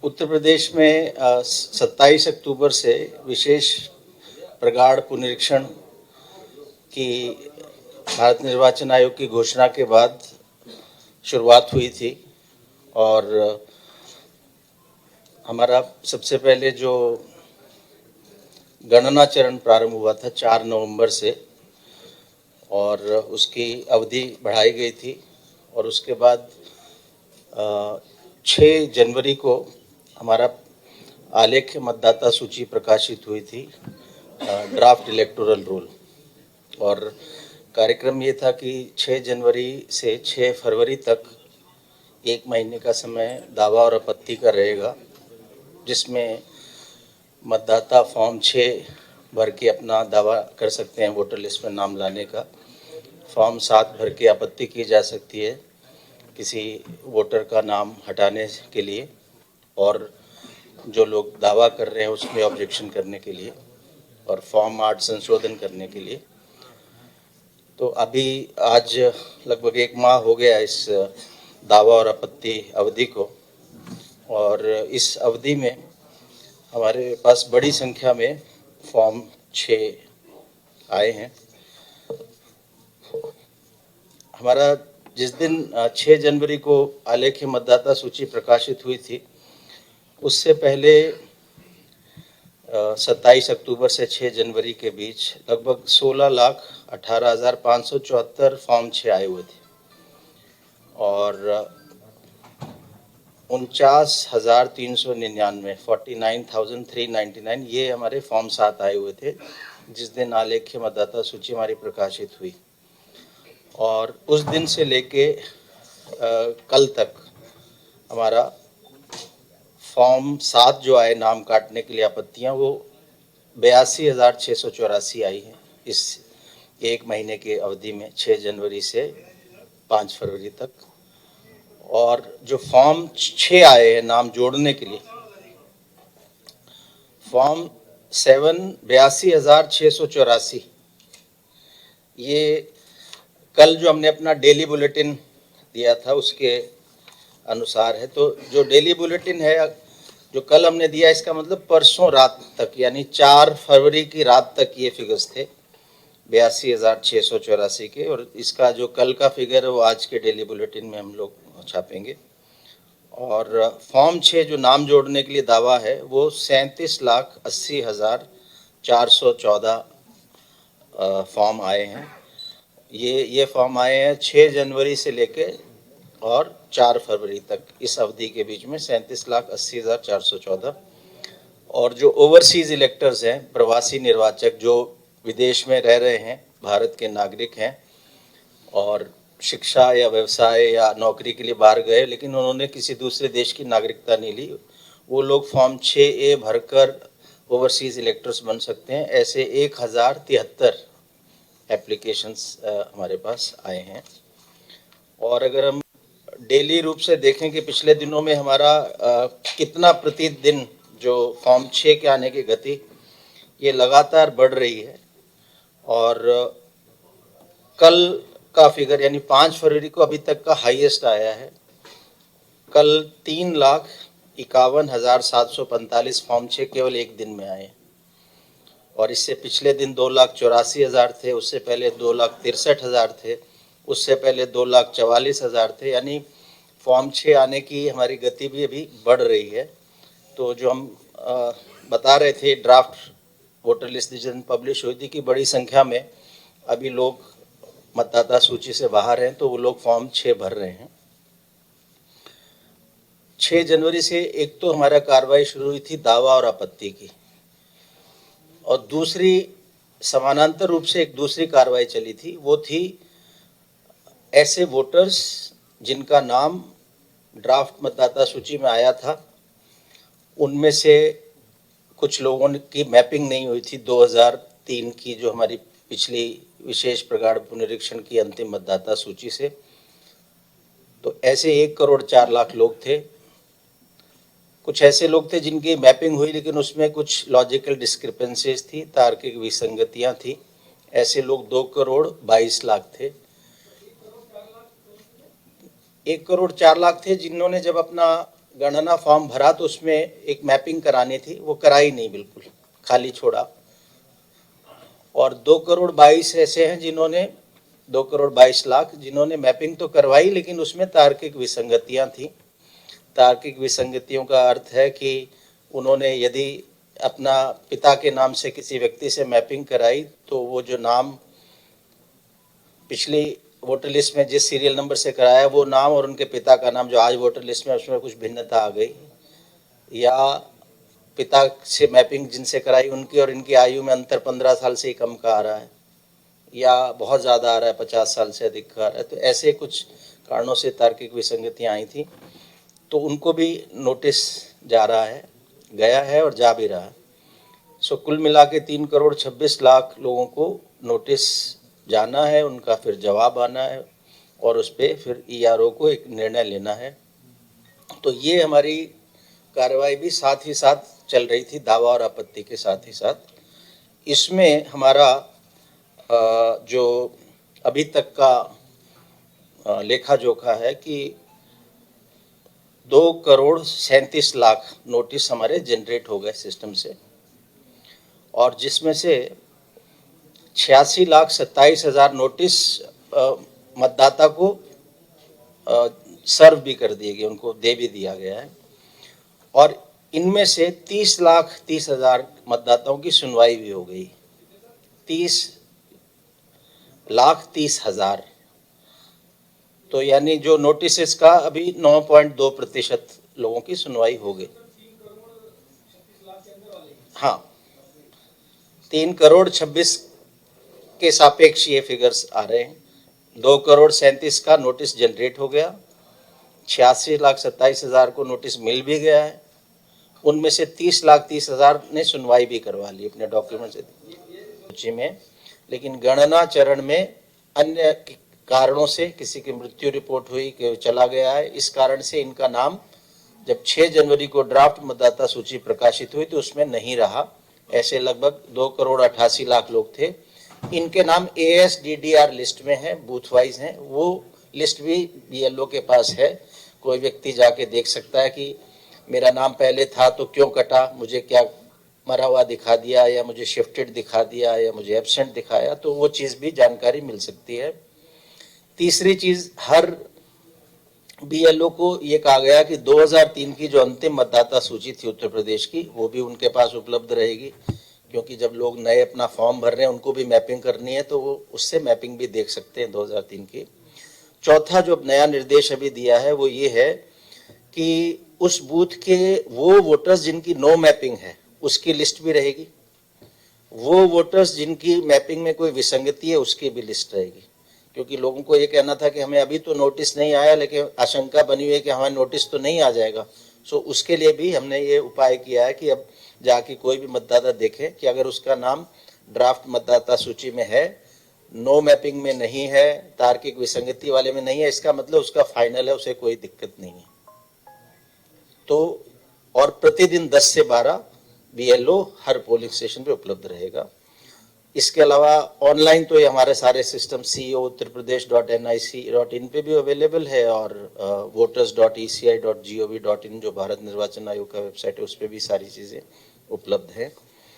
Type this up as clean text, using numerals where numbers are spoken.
उत्तर प्रदेश में 27 अक्टूबर से विशेष प्रगाढ़ पुनरीक्षण की भारत निर्वाचन आयोग की घोषणा के बाद शुरुआत हुई थी और हमारा सबसे पहले जो गणना चरण प्रारंभ हुआ था 4 नवंबर से और उसकी अवधि बढ़ाई गई थी और उसके बाद 6 जनवरी को हमारा आलेख्य मतदाता सूची प्रकाशित हुई थी, ड्राफ्ट इलेक्टोरल रोल। और कार्यक्रम ये था कि 6 जनवरी से 6 फरवरी तक 1 महीने का समय दावा और आपत्ति का रहेगा, जिसमें मतदाता फॉर्म 6 भर के अपना दावा कर सकते हैं वोटर लिस्ट में नाम लाने का। फॉर्म 7 भर के आपत्ति की जा सकती है किसी वोटर का नाम हटाने के लिए, और जो लोग दावा कर रहे हैं उसमें ऑब्जेक्शन करने के लिए, और फॉर्म 8 संशोधन करने के लिए। तो अभी आज लगभग 1 माह हो गया इस दावा और आपत्ति अवधि को, और इस अवधि में हमारे पास बड़ी संख्या में फॉर्म 6 आए हैं। हमारा जिस दिन 6 जनवरी को आलेख्य मतदाता सूची प्रकाशित हुई थी, उससे पहले 27 अक्टूबर से 6 जनवरी के बीच लगभग 16,18,574 फॉर्म 6 आए हुए थे और 49,399 49,399 ये हमारे फॉर्म 7 आए हुए थे जिस दिन आलेख्य मतदाता सूची हमारी प्रकाशित हुई। और उस दिन से लेके कल तक हमारा फॉर्म 7 जो आए नाम काटने के लिए आपत्तियां, वो 82,684 आई हैं इस 1 महीने की अवधि में, 6 जनवरी से 5 फरवरी तक। और जो फॉर्म 6 आए हैं नाम जोड़ने के लिए, फॉर्म 7 82,684, ये कल जो हमने अपना डेली बुलेटिन दिया था उसके अनुसार है। तो जो डेली बुलेटिन है जो कल हमने दिया, इसका मतलब परसों रात तक यानी 4 फरवरी की रात तक ये फिगर्स थे 82,684 के, और इसका जो कल का फिगर है वो आज के डेली बुलेटिन में हम लोग छापेंगे। और फॉर्म 6 जो नाम जोड़ने के लिए दावा है वो 37,80,414 फॉर्म आए हैं। ये फॉर्म आए हैं 6 जनवरी से लेके और 4 फरवरी तक, इस अवधि के बीच में 37,80,414। और जो ओवरसीज इलेक्टर्स हैं, प्रवासी निर्वाचक जो विदेश में रह रहे हैं, भारत के नागरिक हैं और शिक्षा या व्यवसाय या नौकरी के लिए बाहर गए लेकिन उन्होंने किसी दूसरे देश की नागरिकता नहीं ली, वो लोग फॉर्म 6A भरकर ओवरसीज इलेक्टर्स बन सकते हैं। ऐसे 1073 एप्लीकेशंस हमारे पास आए हैं। और अगर हम डेली रूप से देखें कि पिछले दिनों में हमारा कितना प्रतिदिन जो फॉर्म 6 के आने की गति, ये लगातार बढ़ रही है। और कल का फिगर यानी 5 फरवरी को अभी तक का हाईएस्ट आया है। कल 3,51,745 फॉर्म 6 केवल एक दिन में आए, और इससे पिछले दिन 2,84,000 थे, उससे पहले 2,63,000 थे, उससे पहले 2,44,000 थे। यानी फॉर्म 6 आने की हमारी गति भी अभी बढ़ रही है। तो जो हम बता रहे थे, ड्राफ्ट वोटर लिस्ट जिस दिन पब्लिश हुई थी कि बड़ी संख्या में अभी लोग मतदाता सूची से बाहर हैं, तो वो लोग फॉर्म 6 भर रहे हैं। 6 जनवरी से एक तो हमारा कार्रवाई शुरू हुई थी दावा और आपत्ति की, और दूसरी समानांतर रूप से एक दूसरी कार्रवाई चली थी, वो थी ऐसे वोटर्स जिनका नाम ड्राफ्ट मतदाता सूची में आया था, उनमें से कुछ लोगों की मैपिंग नहीं हुई थी 2003 की जो हमारी पिछली विशेष प्रगाढ़ पुनरीक्षण की अंतिम मतदाता सूची से। तो ऐसे 1,04,00,000 लोग थे। कुछ ऐसे लोग थे जिनकी मैपिंग हुई लेकिन उसमें कुछ लॉजिकल डिस्क्रिपेंसीज थी, तार्किक विसंगतियां थी। ऐसे लोग 2,22,00,000 थे। 1,04,00,000 थे जिन्होंने जब अपना गणना फॉर्म भरा तो उसमें एक मैपिंग करानी थी, वो कराई नहीं, बिल्कुल खाली छोड़ा। और 2,22 ऐसे हैं जिन्होंने 2,22,00,000 जिन्होंने मैपिंग तो करवाई, लेकिन उसमें तार्किक विसंगतियां थी। तार्किक विसंगतियों का अर्थ है कि उन्होंने यदि अपना पिता के नाम से किसी व्यक्ति से मैपिंग कराई तो वो जो नाम पिछली वोटर लिस्ट में जिस सीरियल नंबर से कराया वो नाम और उनके पिता का नाम जो आज वोटर लिस्ट में उसमें कुछ भिन्नता आ गई, या पिता से मैपिंग जिनसे कराई उनकी और इनकी आयु में अंतर 15 साल से ही कम का आ रहा है, या बहुत ज़्यादा आ रहा है, 50 साल से अधिक का आ रहा है। तो ऐसे कुछ कारणों से तार्किक विसंगतियाँ आई थी, तो उनको भी नोटिस जा रहा है, गया है और जा भी रहा है। सो कुल मिला के 3,26,00,000 लोगों को नोटिस जाना है, उनका फिर जवाब आना है और उस पर फिर ERO को एक निर्णय लेना है। तो ये हमारी कार्रवाई भी साथ ही साथ चल रही थी, दावा और आपत्ति के साथ ही साथ। इसमें हमारा जो अभी तक का लेखा जोखा है कि 2,37,00,000 नोटिस हमारे जनरेट हो गए सिस्टम से, और जिसमें से 86,27,000 नोटिस मतदाता को सर्व भी कर दिए गए, उनको दे भी दिया गया है। और इनमें से 30,30,000 मतदाताओं की सुनवाई भी हो गई। 30,30,000, तो यानी जो नोटिस का अभी 9.2% लोगों की सुनवाई हो गई। हाँ, 3,26,00,000 के सापेक्ष ये फिगर्स आ रहे हैं। 2,37,00,000 का नोटिस जनरेट हो गया, 86,27,000 को नोटिस मिल भी गया है, उनमें से 30,30,000 ने सुनवाई भी करवा ली अपने डॉक्यूमेंट सूची में। लेकिन गणना चरण में अन्य कारणों से किसी की मृत्यु रिपोर्ट हुई कि चला गया है, इस कारण से इनका नाम जब 6 जनवरी को ड्राफ्ट मतदाता सूची प्रकाशित हुई तो उसमें नहीं रहा। ऐसे लगभग 2,88,00,000 लोग थे। इनके नाम ASDDR लिस्ट में है, बूथ वाइज हैं। वो लिस्ट भी BLO के पास है, कोई व्यक्ति जाके देख सकता है कि मेरा नाम पहले था तो क्यों कटा, मुझे क्या मरा हुआ दिखा दिया, या मुझे शिफ्टेड दिखा दिया, या मुझे एब्सेंट दिखाया, तो वो चीज़ भी जानकारी मिल सकती है। तीसरी चीज़, हर BLO को ये कहा गया कि 2003 की जो अंतिम मतदाता सूची थी उत्तर प्रदेश की, वो भी उनके पास उपलब्ध रहेगी, क्योंकि जब लोग नए अपना फॉर्म भर रहे हैं उनको भी मैपिंग करनी है, तो वो उससे मैपिंग भी देख सकते हैं 2003 की। चौथा जो नया निर्देश अभी दिया है वो ये है कि उस बूथ के वो वोटर्स जिनकी नो मैपिंग है उसकी लिस्ट भी रहेगी, वो वोटर्स जिनकी मैपिंग में कोई विसंगति है उसकी भी लिस्ट रहेगी। क्योंकि लोगों को ये कहना था कि हमें अभी तो नोटिस नहीं आया, लेकिन आशंका बनी हुई है कि हमें नोटिस तो नहीं आ जाएगा। सो उसके लिए भी हमने ये उपाय किया है कि अब जाके कोई भी मतदाता देखे कि अगर उसका नाम ड्राफ्ट मतदाता सूची में है, नो मैपिंग में नहीं है, तार्किक विसंगति वाले में नहीं है, इसका मतलब उसका फाइनल है, उसे कोई दिक्कत नहीं है। तो और प्रतिदिन 10 से 12 BLO हर पोलिंग स्टेशन पे उपलब्ध रहेगा। इसके अलावा ऑनलाइन तो ये हमारे सारे सिस्टम co.uttarpradesh.nic.in पे भी अवेलेबल है, और voters.eci.gov.in जो भारत निर्वाचन आयोग का वेबसाइट है उस पर भी सारी चीज़ें उपलब्ध हैं।